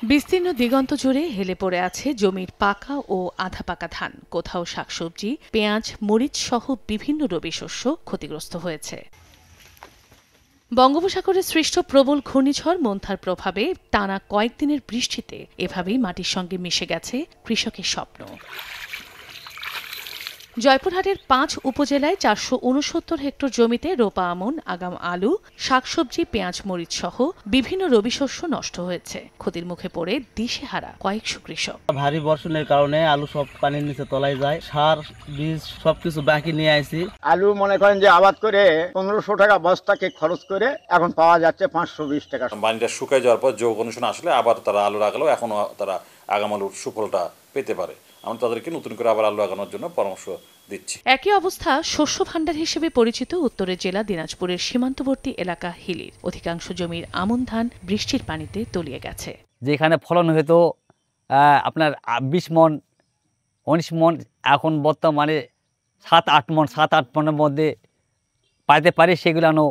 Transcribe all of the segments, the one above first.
বিস্তীর্ণ দিগন্ত জুড়ে হেলে পড়ে আছে জমির পাকা ও আধা পাকা ধান, কোথাও শাকসবজি, পেঁয়াজ, মরিচ সহ বিভিন্ন রবি শস্য ক্ষতিগ্রস্ত হয়েছে। বঙ্গোপসাগরে সৃষ্ট প্রবল ঘূর্ণিঝড় মন্থার প্রভাবে টানা কয়েকদিনের বৃষ্টিতে এভাবেই মাটির সঙ্গে মিশে গেছে কৃষকের স্বপ্ন। জয়পুরহাটের ৫ উপজেলায় ৪৬৯ হেক্টর জমিতে রোপা আমন, আগাম আলু, শাকসবজি, পেঁয়াজ, মরিচ সহ বিভিন্ন রবি শস্য নষ্ট হয়েছে। ক্ষতির মুখে পড়ে দিশেহারা কয়েকশো কৃষক। ভারী বর্ষণের কারণে আলু সব পানির নিচে তলায় যায়, সার বীজ সবকিছু বাকি নিয়ে আসি। আলু মনে করেন যে আবাদ করে ১৫০০ টাকা বস্তাকে খরচ করে এখন পাওয়া যাচ্ছে ৫২০ টাকা। পানিটা শুকায় যাওয়ার পর যোগ অনুশীলন আসলে আবার তারা আলু লাগালেও এখনো তারা আগাম আলুর সুফলটা পেতে পারে। আমরা তাদেরকে নতুন করে আবার আলু লাগানোর জন্য পরামর্শ দিচ্ছি। একই অবস্থা শস্য ভাণ্ডার হিসেবে পরিচিত উত্তরের জেলা দিনাজপুরের সীমান্তবর্তী এলাকা হিলির অধিকাংশ জমির আমন ধান বৃষ্টির পানিতে তলিয়ে গেছে। যেখানে ফলন হয়তো আপনার ২০ মন ১৯ মন, এখন বর্তমানে ৭-৮ মনের মধ্যে পাইতে পারি, সেগুলো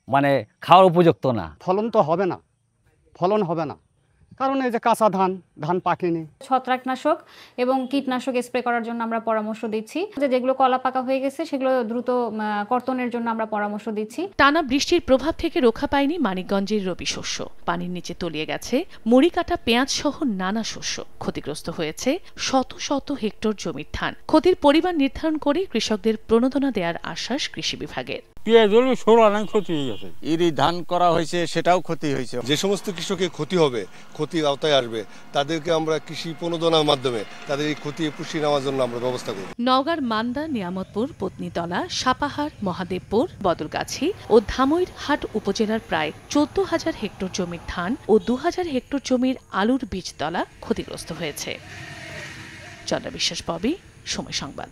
মানে খাওয়ার উপযুক্ত না। ফলন তো হবে না, ফলন হবে না, কারণ এই যে কাঁচা ধান পাকেনি। ছত্রাকনাশক এবং কীটনাশক স্প্রে করার জন্য আমরা পরামর্শ দিচ্ছি। যেগুলো কলা পাকা হয়ে গেছে সেগুলো দ্রুত কর্তনের জন্য আমরা পরামর্শ দিচ্ছি। টানা বৃষ্টির প্রভাব থেকে রক্ষা পায়নি মানিকগঞ্জের রবি শস্য। পানির নিচে তলিয়ে গেছে মুড়ি কাটা, পেঁয়াজ সহ নানা শস্য। ক্ষতিগ্রস্ত হয়েছে শত শত হেক্টর জমির ধান। ক্ষতির পরিমাণ নির্ধারণ করে কৃষকদের প্রণোদনা দেওয়ার আশ্বাস কৃষি বিভাগের। ধান করা হয়েছে, সেটাও ক্ষতি হয়েছে। যে সমস্ত কৃষকের ক্ষতি হবে, ক্ষতির আওতায় আসবে, তাদেরকে আমরা কৃষি প্রণোদনার মাধ্যমে তাদের এই ক্ষতি পুষিয়ে নেওয়ার জন্য আমরা ব্যবস্থা করব। নওগাঁর মান্দা, নিয়ামতপুর, পত্নীতলা, সাপাহার, মহাদেবপুর, বদলগাছি ও ধামইরহাট উপজেলার প্রায় ১৪,০০০ হেক্টর জমির ধান ও ২,০০০ হেক্টর জমির আলুর বীজতলা ক্ষতিগ্রস্ত হয়েছে। চন্দ্রা বিশ্বাস, ববি, সময় সংবাদ।